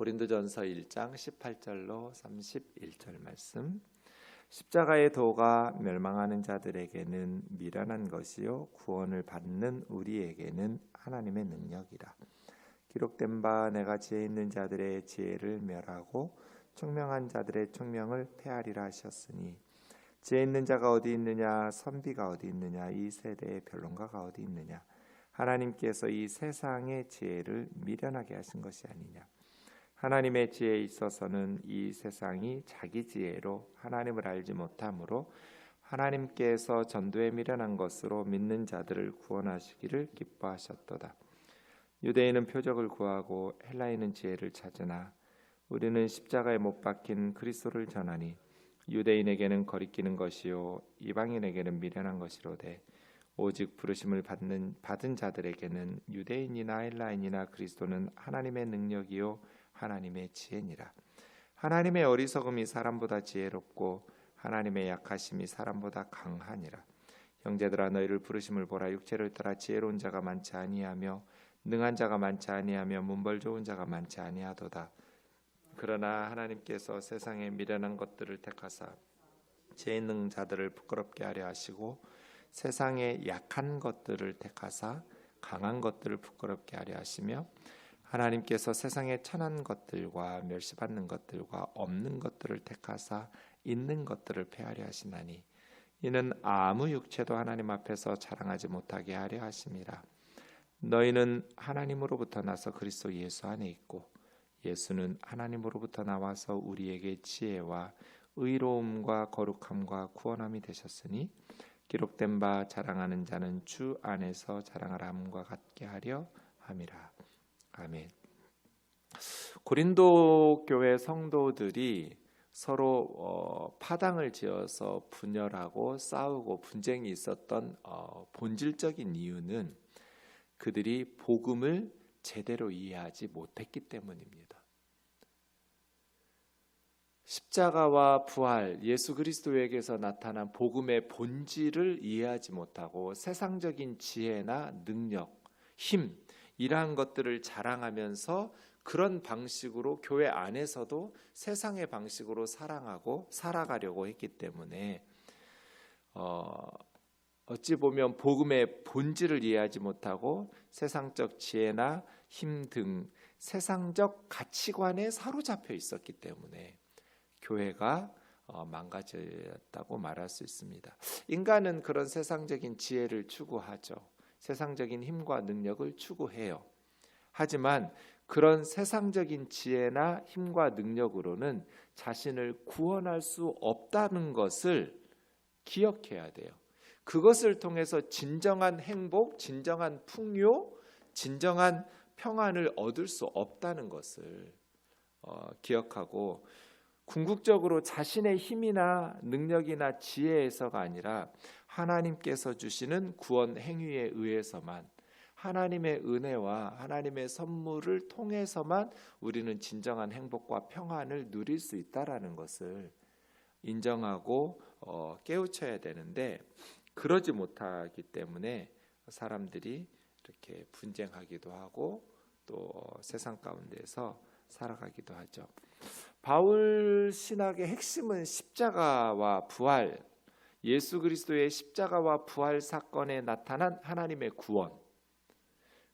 고린도전서 1장 18절로 31절 말씀. 십자가의 도가 멸망하는 자들에게는 미련한 것이요 구원을 받는 우리에게는 하나님의 능력이라. 기록된 바 내가 지혜 있는 자들의 지혜를 멸하고 총명한 자들의 총명을 폐하리라 하셨으니, 지혜 있는 자가 어디 있느냐, 선비가 어디 있느냐, 이 세대의 변론가가 어디 있느냐. 하나님께서 이 세상의 지혜를 미련하게 하신 것이 아니냐. 하나님의 지혜에 있어서는 이 세상이 자기 지혜로 하나님을 알지 못하므로 하나님께서 전도에 미련한 것으로 믿는 자들을 구원하시기를 기뻐하셨도다. 유대인은 표적을 구하고 헬라인은 지혜를 찾으나 우리는 십자가에 못 박힌 그리스도를 전하니, 유대인에게는 거리끼는 것이요 이방인에게는 미련한 것이로되 오직 부르심을 받은 자들에게는 유대인이나 헬라인이나 그리스도는 하나님의 능력이요 하나님의 지혜니라. 하나님의 어리석음이 사람보다 지혜롭고 하나님의 약하심이 사람보다 강하니라. 형제들아, 너희를 부르심을 보라. 육체를 따라 지혜로운 자가 많지 아니하며 능한 자가 많지 아니하며 문벌 좋은 자가 많지 아니하도다. 그러나 하나님께서 세상에 미련한 것들을 택하사 지혜 있는 자들을 부끄럽게 하려 하시고, 세상에 약한 것들을 택하사 강한 것들을 부끄럽게 하려 하시며, 하나님께서 세상에 천한 것들과 멸시받는 것들과 없는 것들을 택하사 있는 것들을 폐하려 하시나니, 이는 아무 육체도 하나님 앞에서 자랑하지 못하게 하려 하심이라. 너희는 하나님으로부터 나서 그리스도 예수 안에 있고, 예수는 하나님으로부터 나와서 우리에게 지혜와 의로움과 거룩함과 구원함이 되셨으니, 기록된 바 자랑하는 자는 주 안에서 자랑을 함과 같게 하려 함이라. 아멘. 고린도 교회 성도들이 서로 파당을 지어서 분열하고 싸우고 분쟁이 있었던 본질적인 이유는 그들이 복음을 제대로 이해하지 못했기 때문입니다. 십자가와 부활, 예수 그리스도에게서 나타난 복음의 본질을 이해하지 못하고 세상적인 지혜나 능력, 힘, 이러한 것들을 자랑하면서 그런 방식으로 교회 안에서도 세상의 방식으로 사랑하고 살아가려고 했기 때문에 어찌 보면 복음의 본질을 이해하지 못하고 세상적 지혜나 힘 등 세상적 가치관에 사로잡혀 있었기 때문에 교회가 망가졌다고 말할 수 있습니다. 인간은 그런 세상적인 지혜를 추구하죠. 세상적인 힘과 능력을 추구해요. 하지만 그런 세상적인 지혜나 힘과 능력으로는 자신을 구원할 수 없다는 것을 기억해야 돼요. 그것을 통해서 진정한 행복, 진정한 풍요, 진정한 평안을 얻을 수 없다는 것을 기억하고, 궁극적으로 자신의 힘이나 능력이나 지혜에서가 아니라 하나님께서 주시는 구원 행위에 의해서만, 하나님의 은혜와 하나님의 선물을 통해서만 우리는 진정한 행복과 평안을 누릴 수 있다라는 것을 인정하고 깨우쳐야 되는데, 그러지 못하기 때문에 사람들이 이렇게 분쟁하기도 하고 또 세상 가운데서 살아가기도 하죠. 바울 신학의 핵심은 십자가와 부활, 예수 그리스도의 십자가와 부활 사건에 나타난 하나님의 구원,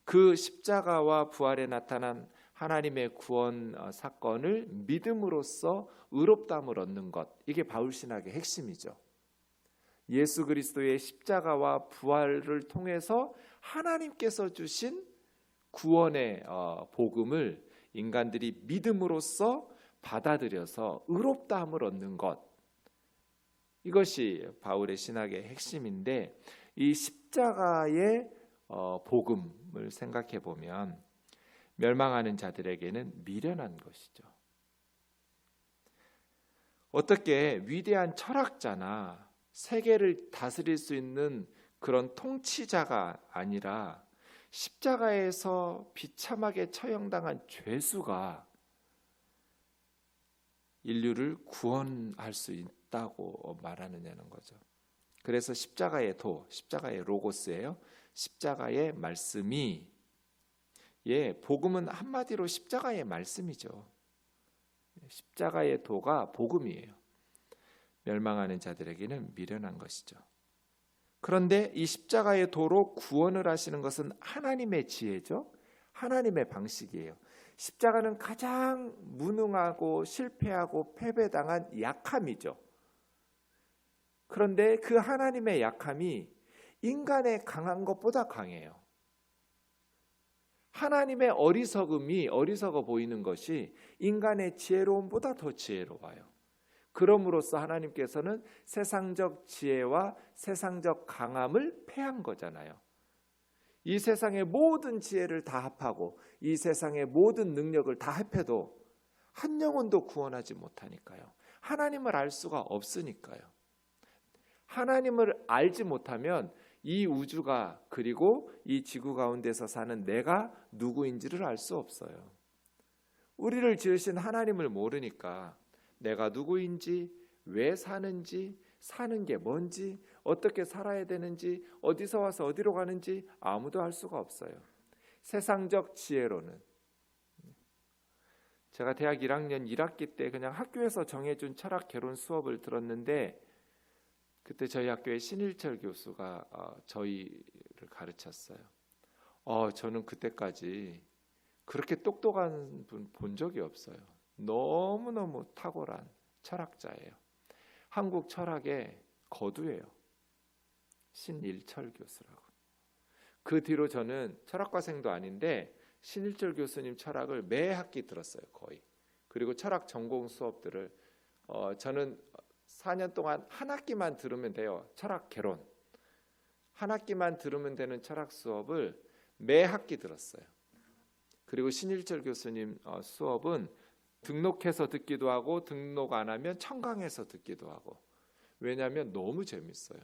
그 십자가와 부활에 나타난 하나님의 구원 사건을 믿음으로써 의롭다함을 얻는 것, 이게 바울 신학의 핵심이죠. 예수 그리스도의 십자가와 부활을 통해서 하나님께서 주신 구원의 복음을 인간들이 믿음으로써 받아들여서 의롭다함을 얻는 것, 이것이 바울의 신학의 핵심인데, 이 십자가의 복음을 생각해 보면 멸망하는 자들에게는 미련한 것이죠. 어떻게 위대한 철학자나 세계를 다스릴 수 있는 그런 통치자가 아니라 십자가에서 비참하게 처형당한 죄수가 인류를 구원할 수 있다고 말하느냐는 거죠. 그래서 십자가의 도, 십자가의 로고스예요. 십자가의 말씀이 예, 복음은 한마디로 십자가의 말씀이죠. 십자가의 도가 복음이에요. 멸망하는 자들에게는 미련한 것이죠. 그런데 이 십자가의 도로 구원을 하시는 것은 하나님의 지혜죠. 하나님의 방식이에요. 십자가는 가장 무능하고 실패하고 패배당한 약함이죠. 그런데 그 하나님의 약함이 인간의 강한 것보다 강해요. 하나님의 어리석음이 어리석어 보이는 것이 인간의 지혜로움보다 더 지혜로워요. 그럼으로써 하나님께서는 세상적 지혜와 세상적 강함을 패한 거잖아요. 이 세상의 모든 지혜를 다 합하고 이 세상의 모든 능력을 다 합해도 한 영혼도 구원하지 못하니까요. 하나님을 알 수가 없으니까요. 하나님을 알지 못하면 이 우주가 그리고 이 지구 가운데서 사는 내가 누구인지를 알 수 없어요. 우리를 지으신 하나님을 모르니까 내가 누구인지, 왜 사는지, 사는 게 뭔지, 어떻게 살아야 되는지, 어디서 와서 어디로 가는지 아무도 알 수가 없어요. 세상적 지혜로는. 제가 대학 1학년 1학기 때 그냥 학교에서 정해준 철학 개론 수업을 들었는데 그때 저희 학교의 신일철 교수가 저희를 가르쳤어요. 저는 그때까지 그렇게 똑똑한 분 본 적이 없어요. 너무너무 탁월한 철학자예요. 한국 철학의 거두예요. 신일철 교수라고. 그 뒤로 저는 철학과생도 아닌데 신일철 교수님 철학을 매 학기 들었어요. 거의. 그리고 철학 전공 수업들을 저는 4년 동안 한 학기만 들으면 돼요. 철학 개론. 한 학기만 들으면 되는 철학 수업을 매 학기 들었어요. 그리고 신일철 교수님 수업은 등록해서 듣기도 하고 등록 안 하면 청강해서 듣기도 하고. 왜냐하면 너무 재밌어요.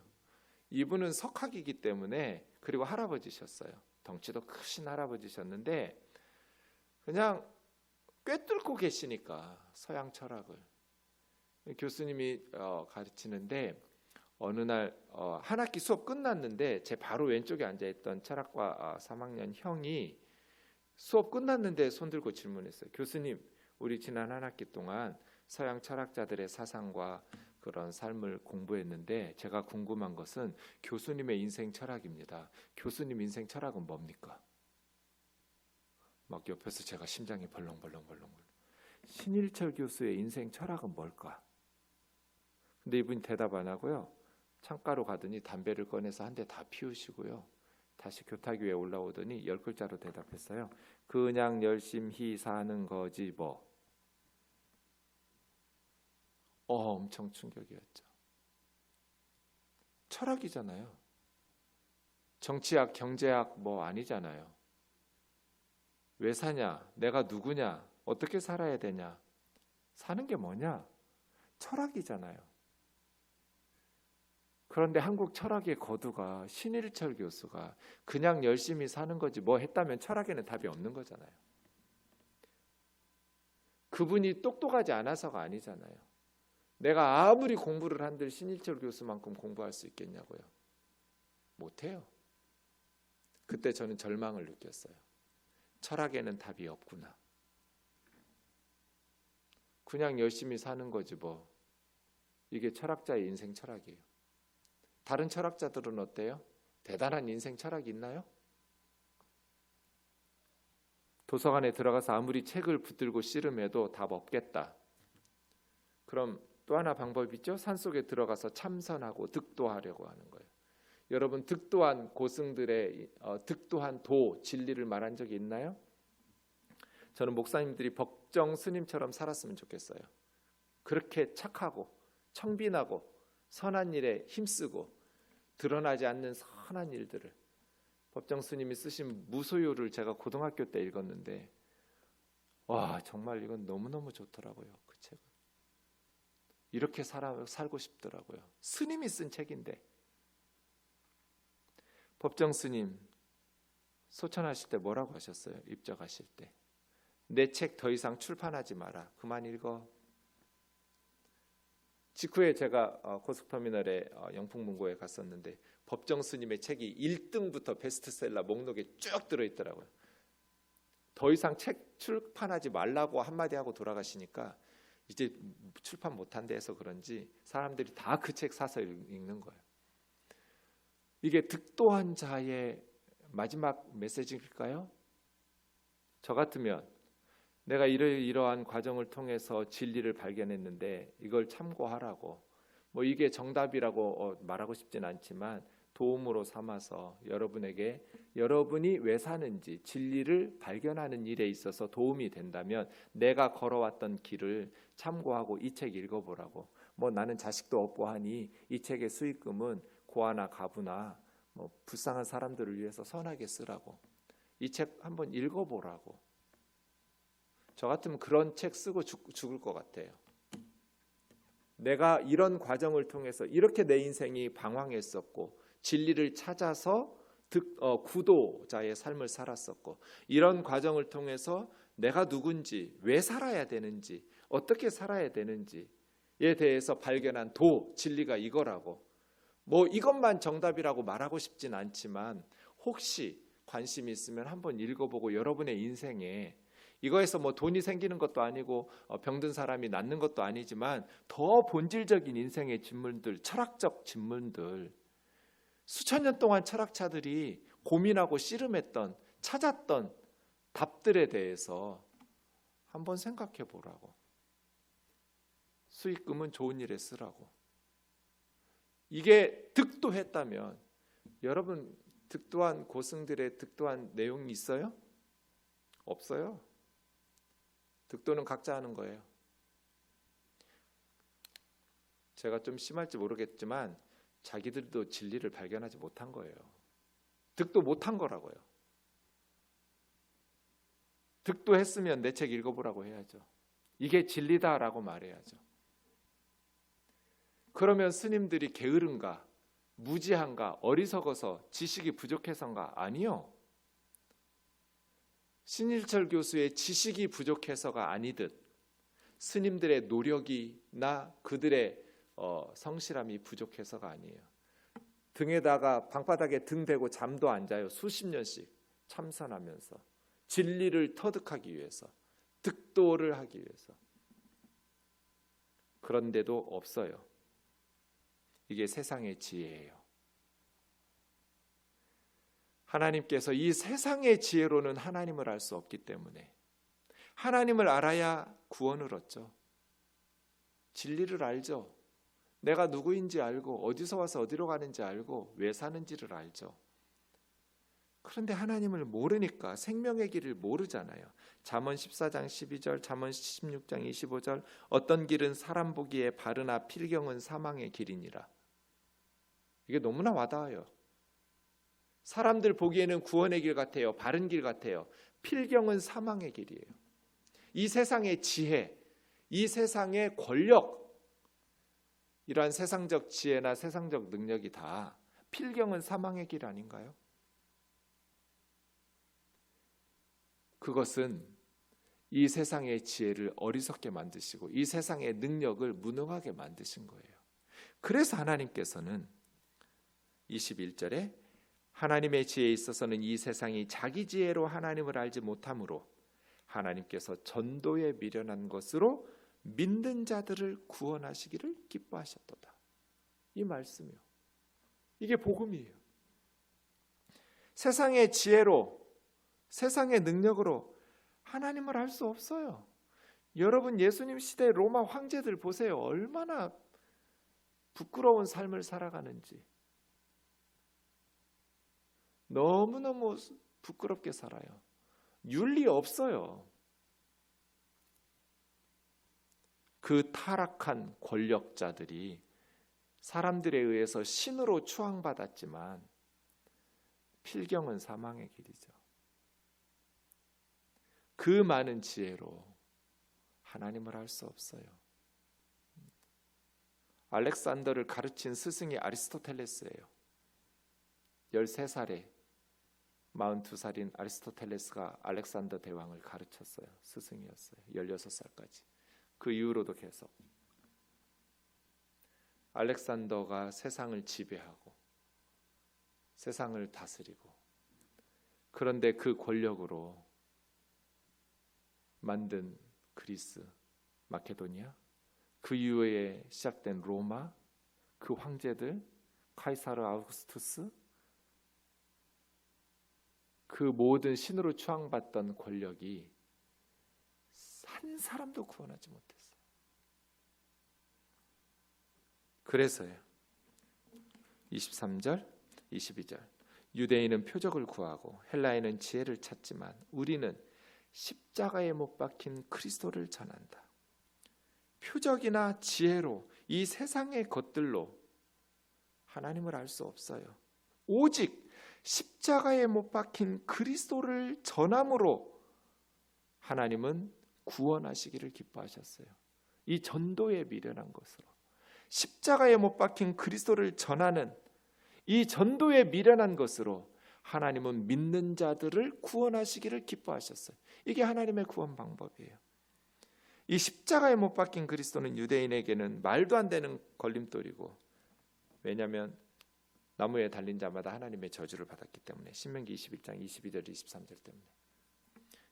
이분은 석학이기 때문에 그리고 할아버지셨어요. 덩치도 크신 할아버지셨는데 그냥 꿰뚫고 계시니까 서양 철학을. 교수님이 가르치는데 어느 날 한 학기 수업 끝났는데 제 바로 왼쪽에 앉아있던 철학과 3학년 형이 수업 끝났는데 손 들고 질문했어요. 교수님, 우리 지난 한 학기 동안 서양 철학자들의 사상과 그런 삶을 공부했는데 제가 궁금한 것은 교수님의 인생 철학입니다. 교수님 인생 철학은 뭡니까? 막 옆에서 제가 심장이 벌렁벌렁. 신일철 교수의 인생 철학은 뭘까? 근데 이분이 대답 안 하고요. 창가로 가더니 담배를 꺼내서 한 대 다 피우시고요. 다시 교탁 위에 올라오더니 10글자로 대답했어요. 그냥 열심히 사는 거지 뭐. 엄청 충격이었죠. 철학이잖아요. 정치학, 경제학 뭐 아니잖아요. 왜 사냐? 내가 누구냐? 어떻게 살아야 되냐? 사는 게 뭐냐? 철학이잖아요. 그런데 한국 철학의 거두가 신일철 교수가 그냥 열심히 사는 거지 뭐 했다면 철학에는 답이 없는 거잖아요. 그분이 똑똑하지 않아서가 아니잖아요. 내가 아무리 공부를 한들 신일철 교수만큼 공부할 수 있겠냐고요. 못해요. 그때 저는 절망을 느꼈어요. 철학에는 답이 없구나. 그냥 열심히 사는 거지 뭐. 이게 철학자의 인생 철학이에요. 다른 철학자들은 어때요? 대단한 인생 철학이 있나요? 도서관에 들어가서 아무리 책을 붙들고 씨름해도 답 없겠다. 그럼 또 하나 방법이 있죠. 산속에 들어가서 참선하고 득도하려고 하는 거예요. 여러분 득도한 고승들의 득도한 도 진리를 말한 적이 있나요? 저는 목사님들이 법정 스님처럼 살았으면 좋겠어요. 그렇게 착하고 청빈하고 선한 일에 힘쓰고 드러나지 않는 선한 일들을. 법정 스님이 쓰신 무소유를 제가 고등학교 때 읽었는데 와 정말 이건 너무너무 좋더라고요. 그 책은. 이렇게 살고 싶더라고요. 스님이 쓴 책인데. 법정 스님 소천하실 때 뭐라고 하셨어요? 입적하실 때. 내 책 더 이상 출판하지 마라. 그만 읽어. 직후에 제가 고속터미널에 영풍문고에 갔었는데 법정 스님의 책이 1등부터 베스트셀러 목록에 쭉 들어있더라고요. 더 이상 책 출판하지 말라고 한마디 하고 돌아가시니까 이제 출판 못한다 해서 그런지 사람들이 다 그 책 사서 읽는 거예요. 이게 득도한 자의 마지막 메시지일까요? 저 같으면 내가 이러한 과정을 통해서 진리를 발견했는데 이걸 참고하라고, 뭐 이게 정답이라고 말하고 싶진 않지만 도움으로 삼아서 여러분에게 여러분이 왜 사는지 진리를 발견하는 일에 있어서 도움이 된다면 내가 걸어왔던 길을 참고하고 이 책 읽어보라고. 뭐 나는 자식도 없고 하니 이 책의 수익금은 고아나 가부나 뭐 불쌍한 사람들을 위해서 선하게 쓰라고. 이 책 한번 읽어보라고. 저 같으면 그런 책 쓰고 죽을 것 같아요. 내가 이런 과정을 통해서 이렇게 내 인생이 방황했었고 진리를 찾아서 구도자의 삶을 살았었고 이런 과정을 통해서 내가 누군지, 왜 살아야 되는지, 어떻게 살아야 되는지에 대해서 발견한 진리가 이거라고. 뭐 이것만 정답이라고 말하고 싶진 않지만 혹시 관심이 있으면 한번 읽어보고 여러분의 인생에 이거에서 뭐 돈이 생기는 것도 아니고 병든 사람이 낫는 것도 아니지만 더 본질적인 인생의 질문들, 철학적 질문들, 수천 년 동안 철학자들이 고민하고 씨름했던, 찾았던 답들에 대해서 한번 생각해 보라고. 수익금은 좋은 일에 쓰라고. 이게 득도했다면 여러분 득도한 고승들의 득도한 내용이 있어요? 없어요. 득도는 각자 하는 거예요. 제가 좀 심할지 모르겠지만 자기들도 진리를 발견하지 못한 거예요. 득도 못한 거라고요. 득도했으면 내 책 읽어보라고 해야죠. 이게 진리다라고 말해야죠. 그러면 스님들이 게으른가, 무지한가, 어리석어서 지식이 부족해서인가? 아니요. 신일철 교수의 지식이 부족해서가 아니듯 스님들의 노력이나 그들의 성실함이 부족해서가 아니에요. 등에다가 방바닥에 등 대고 잠도 안 자요. 수십 년씩 참선하면서 진리를 터득하기 위해서, 득도를 하기 위해서. 그런데도 없어요. 이게 세상의 지혜예요. 하나님께서 이 세상의 지혜로는 하나님을 알 수 없기 때문에 하나님을 알아야 구원을 얻죠. 진리를 알죠. 내가 누구인지 알고 어디서 와서 어디로 가는지 알고 왜 사는지를 알죠. 그런데 하나님을 모르니까 생명의 길을 모르잖아요. 잠언 14장 12절, 잠언 16장 25절, 어떤 길은 사람 보기에 바르나 필경은 사망의 길이니라. 이게 너무나 와닿아요. 사람들 보기에는 구원의 길 같아요. 바른 길 같아요. 필경은 사망의 길이에요. 이 세상의 지혜, 이 세상의 권력, 이러한 세상적 지혜나 세상적 능력이 다 필경은 사망의 길 아닌가요? 그것은 이 세상의 지혜를 어리석게 만드시고 이 세상의 능력을 무능하게 만드신 거예요. 그래서 하나님께서는 21절에 하나님의 지혜에 있어서는 이 세상이 자기 지혜로 하나님을 알지 못하므로 하나님께서 전도에 미련한 것으로 믿는 자들을 구원하시기를 기뻐하셨도다. 이 말씀이요. 이게 복음이에요. 세상의 지혜로, 세상의 능력으로 하나님을 알 수 없어요. 여러분 예수님 시대 로마 황제들 보세요. 얼마나 부끄러운 삶을 살아가는지. 너무너무 부끄럽게 살아요. 윤리 없어요. 그 타락한 권력자들이 사람들에 의해서 신으로 추앙받았지만 필경은 사망의 길이죠. 그 많은 지혜로 하나님을 알 수 없어요. 알렉산더를 가르친 스승이 아리스토텔레스예요. 13살에 42살인 아리스토텔레스가 알렉산더 대왕을 가르쳤어요. 스승이었어요. 16살까지. 그 이후로도 계속. 알렉산더가 세상을 지배하고 세상을 다스리고, 그런데 그 권력으로 만든 그리스, 마케도니아, 그 이후에 시작된 로마, 그 황제들, 카이사르 아우구스투스, 그 모든 신으로 추앙받던 권력이 한 사람도 구원하지 못했어요. 그래서요. 23절, 22절. 유대인은 표적을 구하고 헬라인은 지혜를 찾지만 우리는 십자가에 못 박힌 그리스도를 전한다. 표적이나 지혜로 이 세상의 것들로 하나님을 알 수 없어요. 오직 십자가에 못 박힌 그리스도를 전함으로 하나님은 구원하시기를 기뻐하셨어요. 이 전도에 미련한 것으로 십자가에 못 박힌 그리스도를 전하는 이 전도에 미련한 것으로 하나님은 믿는 자들을 구원하시기를 기뻐하셨어요. 이게 하나님의 구원 방법이에요. 이 십자가에 못 박힌 그리스도는 유대인에게는 말도 안 되는 걸림돌이고, 왜냐하면 나무에 달린 자마다 하나님의 저주를 받았기 때문에, 신명기 21장 22절 23절 때문에.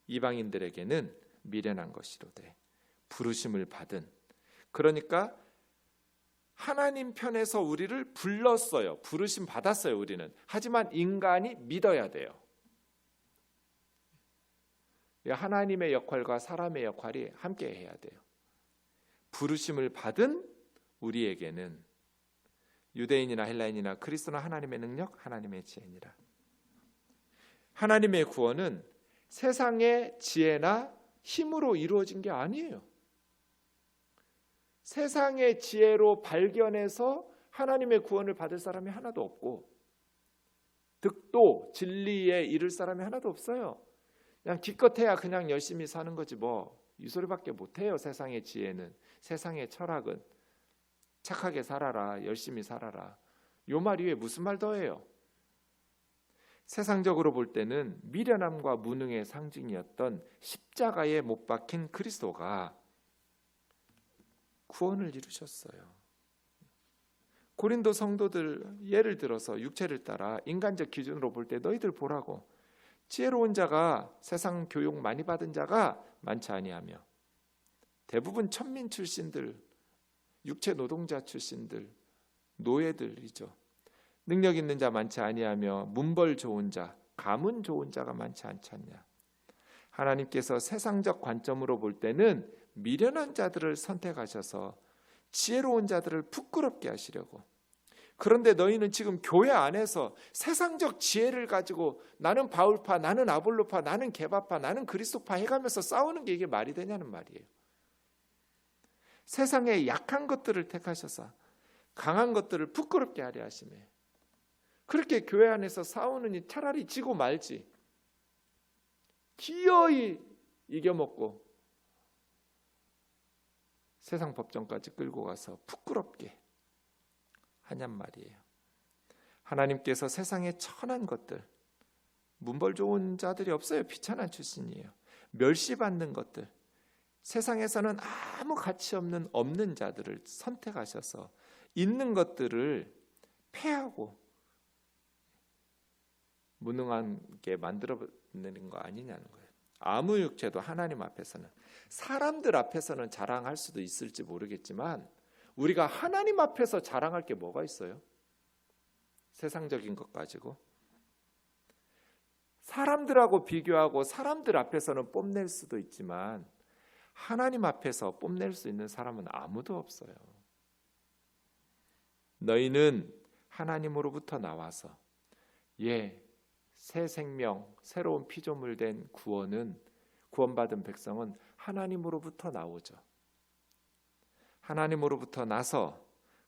이방인들에게는 미련한 것이로되 부르심을 받은, 그러니까 하나님 편에서 우리를 불렀어요. 부르심 받았어요, 우리는. 하지만 인간이 믿어야 돼요. 하나님의 역할과 사람의 역할이 함께 해야 돼요. 부르심을 받은 우리에게는 유대인이나 헬라인이나 그리스도나 하나님의 능력, 하나님의 지혜니라. 하나님의 구원은 세상의 지혜나 힘으로 이루어진 게 아니에요. 세상의 지혜로 발견해서 하나님의 구원을 받을 사람이 하나도 없고, 득도 진리에 이를 사람이 하나도 없어요. 그냥 기껏해야 그냥 열심히 사는 거지 뭐, 이 소리밖에 못해요. 세상의 지혜는, 세상의 철학은. 착하게 살아라, 열심히 살아라, 요 말 이외에 무슨 말 더해요? 세상적으로 볼 때는 미련함과 무능의 상징이었던 십자가에 못 박힌 그리스도가 구원을 이루셨어요. 고린도 성도들 예를 들어서 육체를 따라 인간적 기준으로 볼 때 너희들 보라고, 지혜로운 자가, 세상 교육 많이 받은 자가 많지 아니하며 대부분 천민 출신들, 육체 노동자 출신들, 노예들이죠. 능력 있는 자 많지 아니하며 문벌 좋은 자, 가문 좋은 자가 많지 않잖냐. 하나님께서 세상적 관점으로 볼 때는 미련한 자들을 선택하셔서 지혜로운 자들을 부끄럽게 하시려고. 그런데 너희는 지금 교회 안에서 세상적 지혜를 가지고 나는 바울파, 나는 아볼로파, 나는 게바파, 나는 그리스도파 해가면서 싸우는 게 이게 말이 되냐는 말이에요. 세상의 약한 것들을 택하셔서 강한 것들을 부끄럽게 하려 하시네. 그렇게 교회 안에서 싸우느니 차라리 지고 말지, 기어이 이겨먹고 세상 법정까지 끌고 가서 부끄럽게 하냔 말이에요. 하나님께서 세상의 천한 것들, 문벌 좋은 자들이 없어요. 비천한 출신이에요. 멸시받는 것들, 세상에서는 아무 가치 없는 자들을 선택하셔서 있는 것들을 패하고 무능하게 만들어내는 거 아니냐는 거예요. 아무 육체도 하나님 앞에서는, 사람들 앞에서는 자랑할 수도 있을지 모르겠지만 우리가 하나님 앞에서 자랑할 게 뭐가 있어요? 세상적인 것 가지고. 사람들하고 비교하고 사람들 앞에서는 뽐낼 수도 있지만 하나님 앞에서 뽐낼 수 있는 사람은 아무도 없어요. 너희는 하나님으로부터 나와서, 새 생명, 새로운 피조물 된 구원받은 백성은 하나님으로부터 나오죠. 하나님으로부터 나서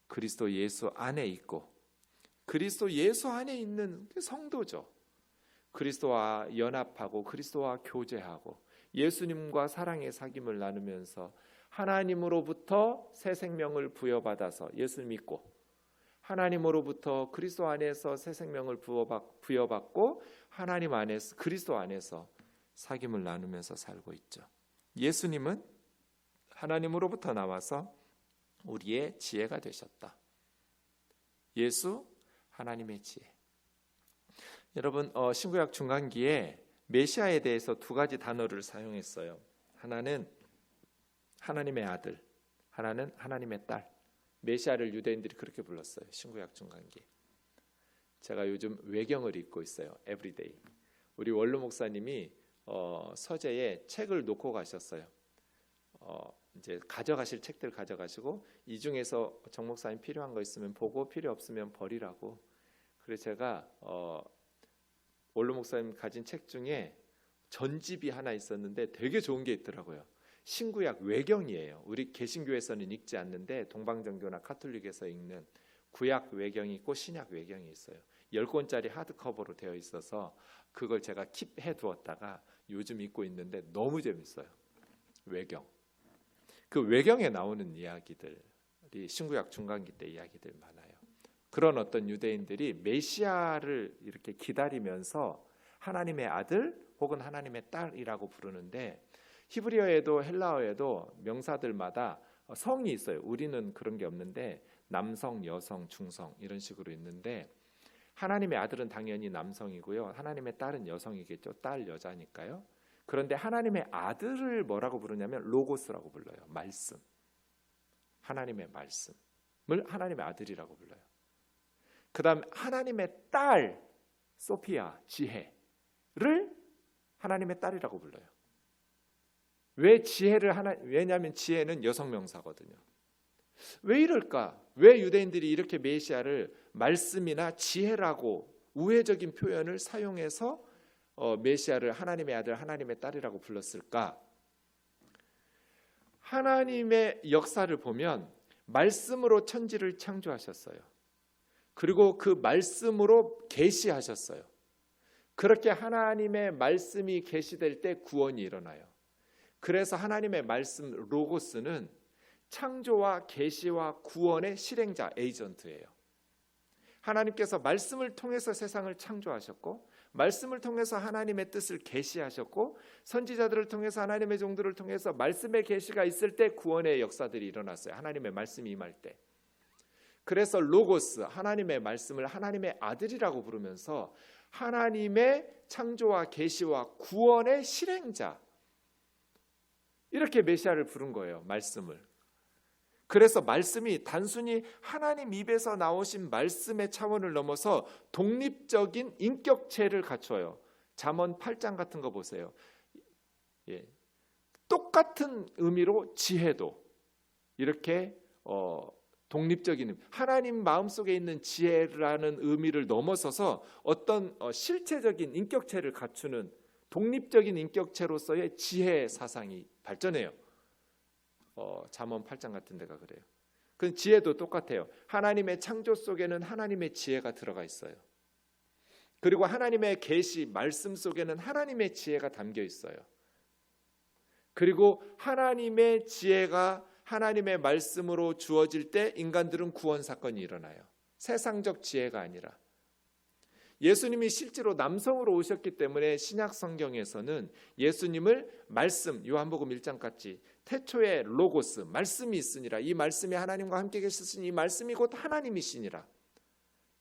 그리스도 예수 안에 있고, 그리스도 예수 안에 있는 성도죠. 그리스도와 연합하고 그리스도와 교제하고 예수님과 사랑의 사귐을 나누면서 하나님으로부터 새 생명을 부여받아서 예수 믿고, 하나님으로부터 그리스도 안에서 새 생명을 부여받고 하나님 안에서, 그리스도 안에서 사귐을 나누면서 살고 있죠. 예수님은 하나님으로부터 나와서 우리의 지혜가 되셨다. 예수, 하나님의 지혜. 여러분, 신구약 중간기에 메시아에 대해서 두 가지 단어를 사용했어요. 하나는 하나님의 아들, 하나는 하나님의 딸. 메시아를 유대인들이 그렇게 불렀어요. 신구약 중간기. 제가 요즘 외경을 읽고 있어요. 에브리데이. 우리 원로 목사님이 서재에 책을 놓고 가셨어요. 이제 가져가실 책들 가져가시고 이 중에서 정 목사님 필요한 거 있으면 보고 필요 없으면 버리라고. 그래서 제가 원로 목사님 가진 책 중에 전집이 하나 있었는데 되게 좋은 게 있더라고요. 신구약 외경이에요. 우리 개신교에서는 읽지 않는데 동방정교나 카톨릭에서 읽는 구약 외경이 있고 신약 외경이 있어요. 10권짜리 하드커버로 되어 있어서 그걸 제가 킵해 두었다가 요즘 읽고 있는데 너무 재밌어요. 외경. 그 외경에 나오는 이야기들이 신구약 중간기 때 이야기들 많아요. 그런 어떤 유대인들이 메시아를 이렇게 기다리면서 하나님의 아들 혹은 하나님의 딸이라고 부르는데 히브리어에도 헬라어에도 명사들마다 성이 있어요. 우리는 그런 게 없는데 남성, 여성, 중성 이런 식으로 있는데 하나님의 아들은 당연히 남성이고요. 하나님의 딸은 여성이겠죠. 딸 여자니까요. 그런데 하나님의 아들을 뭐라고 부르냐면 로고스라고 불러요. 말씀. 하나님의 말씀을 하나님의 아들이라고 불러요. 그 다음 하나님의 딸 소피아, 지혜를 하나님의 딸이라고 불러요. 왜 지혜를 왜냐하면 지혜는 여성 명사거든요. 왜 이럴까? 왜 유대인들이 이렇게 메시아를 말씀이나 지혜라고 우회적인 표현을 사용해서 메시아를 하나님의 아들, 하나님의 딸이라고 불렀을까? 하나님의 역사를 보면 말씀으로 천지를 창조하셨어요. 그리고 그 말씀으로 계시하셨어요. 그렇게 하나님의 말씀이 계시될 때 구원이 일어나요. 그래서 하나님의 말씀 로고스는 창조와 계시와 구원의 실행자, 에이전트예요. 하나님께서 말씀을 통해서 세상을 창조하셨고 말씀을 통해서 하나님의 뜻을 계시하셨고 선지자들을 통해서 하나님의 종들을 통해서 말씀의 계시가 있을 때 구원의 역사들이 일어났어요. 하나님의 말씀이 임할 때. 그래서 로고스, 하나님의 말씀을 하나님의 아들이라고 부르면서 하나님의 창조와 계시와 구원의 실행자, 이렇게 메시아를 부른 거예요. 말씀을. 그래서 말씀이 단순히 하나님 입에서 나오신 말씀의 차원을 넘어서 독립적인 인격체를 갖춰요. 잠언 8장 같은 거 보세요. 예. 똑같은 의미로 지혜도 이렇게 독립적인 하나님 마음속에 있는 지혜라는 의미를 넘어서서 어떤 실체적인 인격체를 갖추는 독립적인 인격체로서의 지혜 사상이 발전해요. 잠언 8장 같은 데가 그래요. 그 지혜도 똑같아요. 하나님의 창조 속에는 하나님의 지혜가 들어가 있어요. 그리고 하나님의 계시 말씀 속에는 하나님의 지혜가 담겨 있어요. 그리고 하나님의 지혜가 하나님의 말씀으로 주어질 때 인간들은 구원 사건이 일어나요. 세상적 지혜가 아니라. 예수님이 실제로 남성으로 오셨기 때문에 신약 성경에서는 예수님을 말씀, 요한복음 1장 같이 태초에 로고스, 말씀이 있으니라. 이 말씀이 하나님과 함께 계셨으니 이 말씀이 곧 하나님이시니라.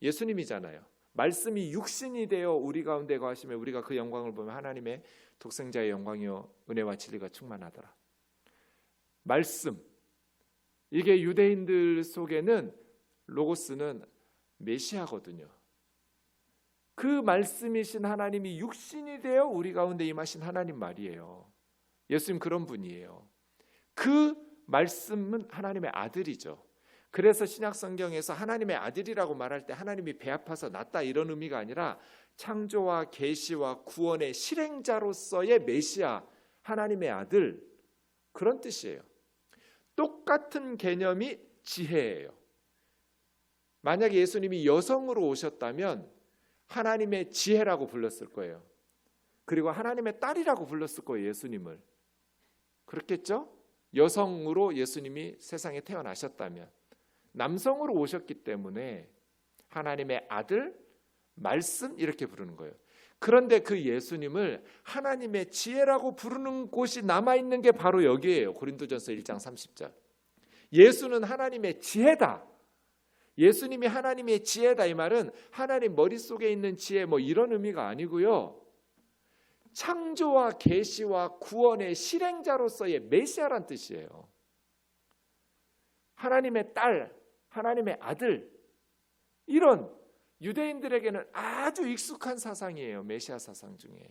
예수님이잖아요. 말씀이 육신이 되어 우리 가운데 거하시며 우리가 그 영광을 보면 하나님의 독생자의 영광이요 은혜와 진리가 충만하더라. 말씀, 이게 유대인들 속에는 로고스는 메시아거든요. 그 말씀이신 하나님이 육신이 되어 우리 가운데 임하신 하나님 말이에요. 예수님 그런 분이에요. 그 말씀은 하나님의 아들이죠. 그래서 신약 성경에서 하나님의 아들이라고 말할 때 하나님이 배 아파서 낳다 이런 의미가 아니라 창조와 계시와 구원의 실행자로서의 메시아, 하나님의 아들, 그런 뜻이에요. 똑같은 개념이 지혜예요. 만약에 예수님이 여성으로 오셨다면 하나님의 지혜라고 불렀을 거예요. 그리고 하나님의 딸이라고 불렀을 거예요. 예수님을. 그렇겠죠? 여성으로 예수님이 세상에 태어나셨다면. 남성으로 오셨기 때문에 하나님의 아들, 말씀 이렇게 부르는 거예요. 그런데 그 예수님을 하나님의 지혜라고 부르는 곳이 남아있는 게 바로 여기에요. 고린도전서 1장 30절. 예수는 하나님의 지혜다. 예수님이 하나님의 지혜다 이 말은 하나님 머릿속에 있는 지혜 뭐 이런 의미가 아니고요. 창조와 계시와 구원의 실행자로서의 메시아란 뜻이에요. 하나님의 딸, 하나님의 아들, 이런 유대인들에게는 아주 익숙한 사상이에요. 메시아 사상 중에.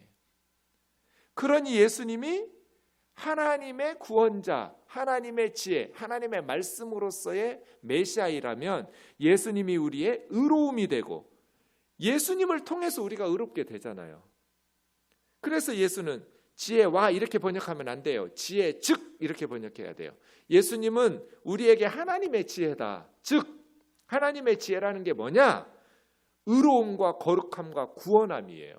그러니 예수님이 하나님의 구원자, 하나님의 지혜, 하나님의 말씀으로서의 메시아이라면 예수님이 우리의 의로움이 되고 예수님을 통해서 우리가 의롭게 되잖아요. 그래서 예수는 지혜와 이렇게 번역하면 안 돼요. 지혜 즉 이렇게 번역해야 돼요. 예수님은 우리에게 하나님의 지혜다. 즉 하나님의 지혜라는 게 뭐냐? 의로움과 거룩함과 구원함이에요.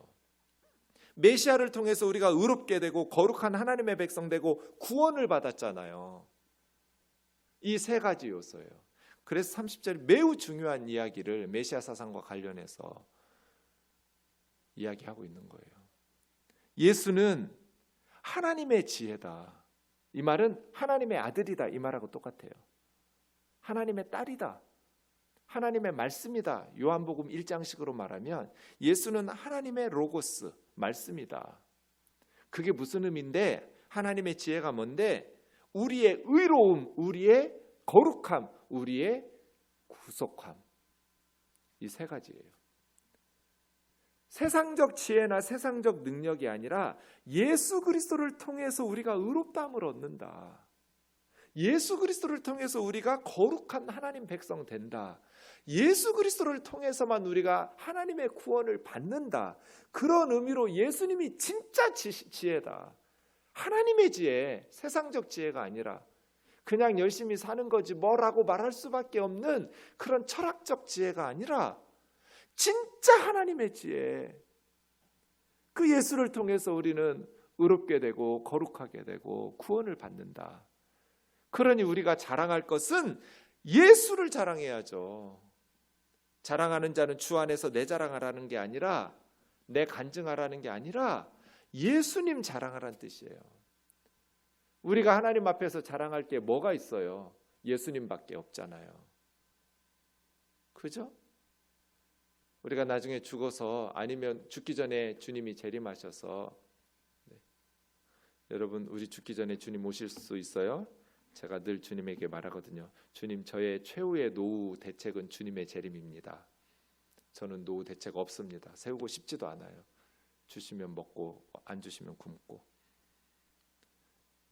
메시아를 통해서 우리가 의롭게 되고 거룩한 하나님의 백성 되고 구원을 받았잖아요. 이 세 가지 요소예요. 그래서 30절에 매우 중요한 이야기를 메시아 사상과 관련해서 이야기하고 있는 거예요. 예수는 하나님의 지혜다. 이 말은 하나님의 아들이다. 이 말하고 똑같아요. 하나님의 딸이다. 하나님의 말씀이다. 요한복음 1장식으로 말하면 예수는 하나님의 로고스, 말씀이다. 그게 무슨 의미인데 하나님의 지혜가 뭔데? 우리의 의로움, 우리의 거룩함, 우리의 구속함. 이 세 가지예요. 세상적 지혜나 세상적 능력이 아니라 예수 그리스도를 통해서 우리가 의롭다함을 얻는다. 예수 그리스도를 통해서 우리가 거룩한 하나님 백성 된다. 예수 그리스도를 통해서만 우리가 하나님의 구원을 받는다. 그런 의미로 예수님이 진짜 지혜다. 하나님의 지혜, 세상적 지혜가 아니라 그냥 열심히 사는 거지 뭐라고 말할 수밖에 없는 그런 철학적 지혜가 아니라 진짜 하나님의 지혜. 그 예수를 통해서 우리는 의롭게 되고 거룩하게 되고 구원을 받는다. 그러니 우리가 자랑할 것은 예수를 자랑해야죠. 자랑하는 자는 주 안에서 내 자랑하라는 게 아니라 내 간증하라는 게 아니라 예수님 자랑하라는 뜻이에요. 우리가 하나님 앞에서 자랑할 게 뭐가 있어요? 예수님밖에 없잖아요. 그죠? 우리가 나중에 죽어서 아니면 죽기 전에 주님이 재림하셔서 여러분 우리 죽기 전에 주님 오실 수 있어요? 제가 늘 주님에게 말하거든요. 주님, 저의 최후의 노후 대책은 주님의 재림입니다. 저는 노후 대책 없습니다. 세우고 싶지도 않아요. 주시면 먹고 안 주시면 굶고.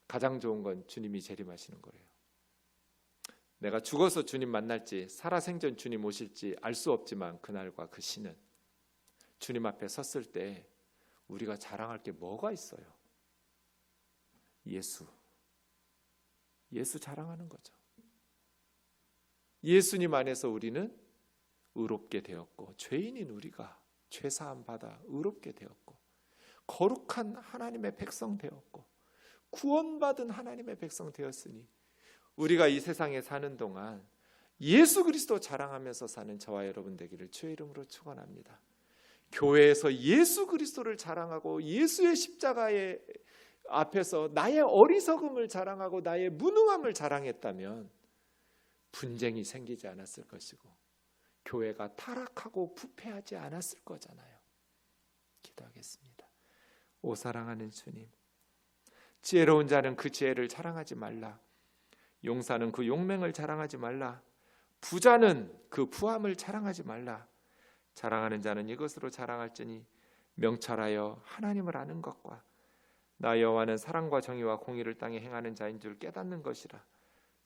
가장 좋은 건 주님이 재림하시는 거예요. 내가 죽어서 주님 만날지 살아생전 주님 오실지 알 수 없지만 그날과 그 시는 주님 앞에 섰을 때 우리가 자랑할 게 뭐가 있어요? 예수 자랑하는 거죠. 예수님 안에서 우리는 의롭게 되었고 죄인인 우리가 죄사함 받아 의롭게 되었고 거룩한 하나님의 백성 되었고 구원받은 하나님의 백성 되었으니 우리가 이 세상에 사는 동안 예수 그리스도 자랑하면서 사는 저와 여러분 되기를 주의 이름으로 축원합니다. 교회에서 예수 그리스도를 자랑하고 예수의 십자가의 앞에서 나의 어리석음을 자랑하고 나의 무능함을 자랑했다면 분쟁이 생기지 않았을 것이고 교회가 타락하고 부패하지 않았을 거잖아요. 기도하겠습니다. 오 사랑하는 주님, 지혜로운 자는 그 지혜를 자랑하지 말라. 용사는 그 용맹을 자랑하지 말라. 부자는 그 부함을 자랑하지 말라. 자랑하는 자는 이것으로 자랑할지니 명철하여 하나님을 아는 것과 나 여호와는 사랑과 정의와 공의를 땅에 행하는 자인 줄 깨닫는 것이라.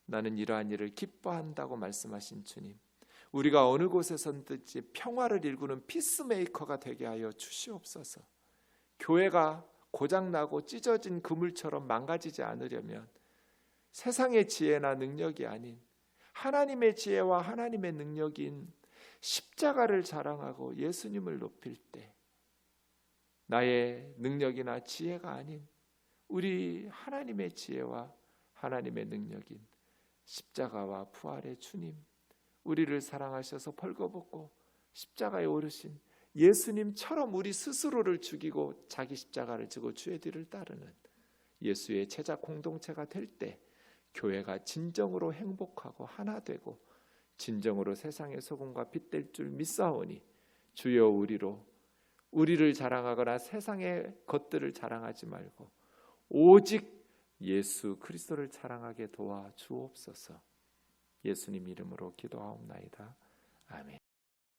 나는 이러한 일을 기뻐한다고 말씀하신 주님, 우리가 어느 곳에서든지 평화를 일구는 피스메이커가 되게 하여 주시옵소서. 교회가 고장나고 찢어진 그물처럼 망가지지 않으려면 세상의 지혜나 능력이 아닌 하나님의 지혜와 하나님의 능력인 십자가를 자랑하고 예수님을 높일 때 나의 능력이나 지혜가 아닌 우리 하나님의 지혜와 하나님의 능력인 십자가와 부활의 주님, 우리를 사랑하셔서 벌거벗고 십자가에 오르신 예수님처럼 우리 스스로를 죽이고 자기 십자가를 지고 주의 뒤를 따르는 예수의 제자 공동체가 될 때 교회가 진정으로 행복하고 하나 되고 진정으로 세상의 소금과 빛 될 줄 믿사오니 주여 우리를 자랑하거나 세상의 것들을 자랑하지 말고 오직 예수 그리스도를 자랑하게 도와 주옵소서. 예수님 이름으로 기도하옵나이다. 아멘.